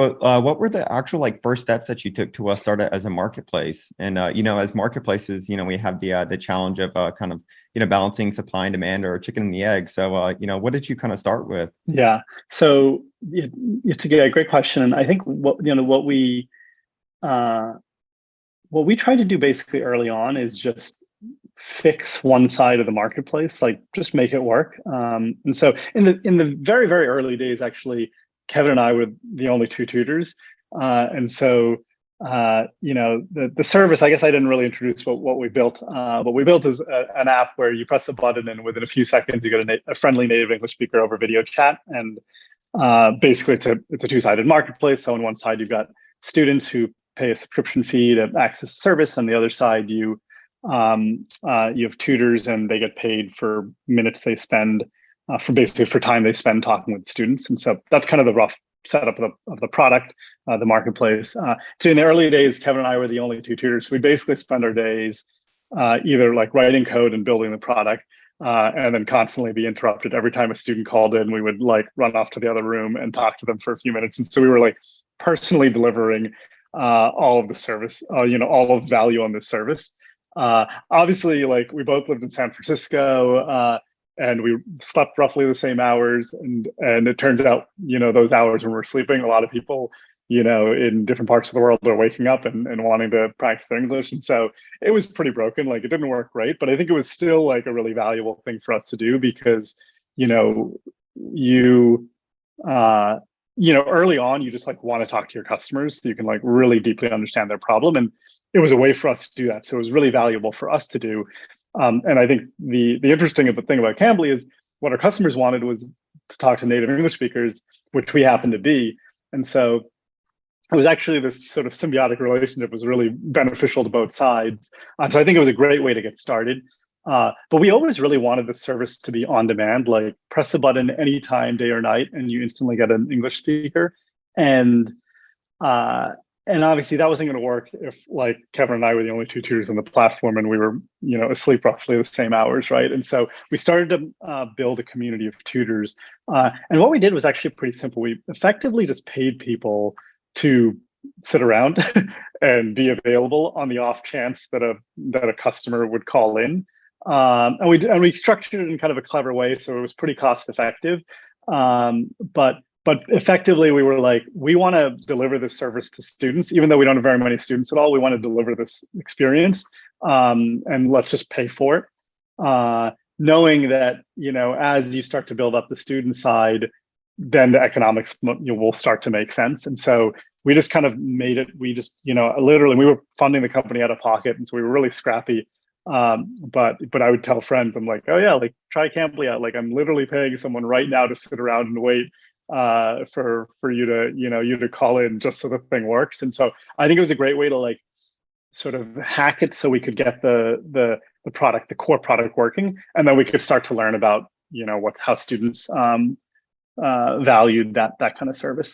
What were the actual first steps that you took to start it as a marketplace? And as marketplaces, we have the challenge of kind of balancing supply and demand, or chicken and the egg. So what did you kind of start with? Yeah. So it's a great question. And I think what we tried to do basically early on is just fix one side of the marketplace, like just make it work. And so in the very, very early days, actually, Kevin and I were the only two tutors. And so the service, I guess I didn't really introduce what we built. What we built is an app where you press a button and within a few seconds you get a friendly native English speaker over video chat. And basically it's a two-sided marketplace. So on one side you've got students who pay a subscription fee to access the service. On the other side you have tutors, and they get paid for minutes they spend, for time they spend talking with students. And so that's kind of the rough setup of the product, the marketplace. So in the early days, Kevin and I were the only two tutors. So we basically spend our days either like writing code and building the product, and then constantly be interrupted. Every time a student called in, we would like run off to the other room and talk to them for a few minutes. And so we were like personally delivering all of the service, all of value on this service. Obviously, like we both lived in San Francisco, and we slept roughly the same hours. And it turns out, those hours when we're sleeping, a lot of people, in different parts of the world are waking up and wanting to practice their English. And so it was pretty broken. Like it didn't work great, but I think it was still like a really valuable thing for us to do because, early on, you just like want to talk to your customers so you can like really deeply understand their problem. And it was a way for us to do that. So it was really valuable for us to do. And I think the interesting thing about Cambly is what our customers wanted was to talk to native English speakers, which we happen to be. And so it was actually this sort of symbiotic relationship was really beneficial to both sides. So I think it was a great way to get started. But we always really wanted the service to be on demand, like press a button anytime, day or night, and you instantly get an English speaker. And obviously that wasn't going to work if like Kevin and I were the only two tutors on the platform and we were, asleep roughly the same hours, right? And so we started to build a community of tutors. And what we did was actually pretty simple. We effectively just paid people to sit around and be available on the off chance that a customer would call in. And we structured it in kind of a clever way, so it was pretty cost effective. But effectively, we were like, we want to deliver this service to students, even though we don't have very many students at all. We want to deliver this experience, and let's just pay for it, knowing that as you start to build up the student side, then the economics will start to make sense. And so we just kind of made it. We just literally we were funding the company out of pocket, and so we were really scrappy. But I would tell friends, I'm like, oh yeah, like try Cambly out. Like I'm literally paying someone right now to sit around and wait for you to call in just so the thing works. And so I think it was a great way to like sort of hack it so we could get the product, the core product working, and then we could start to learn about how students valued that kind of service.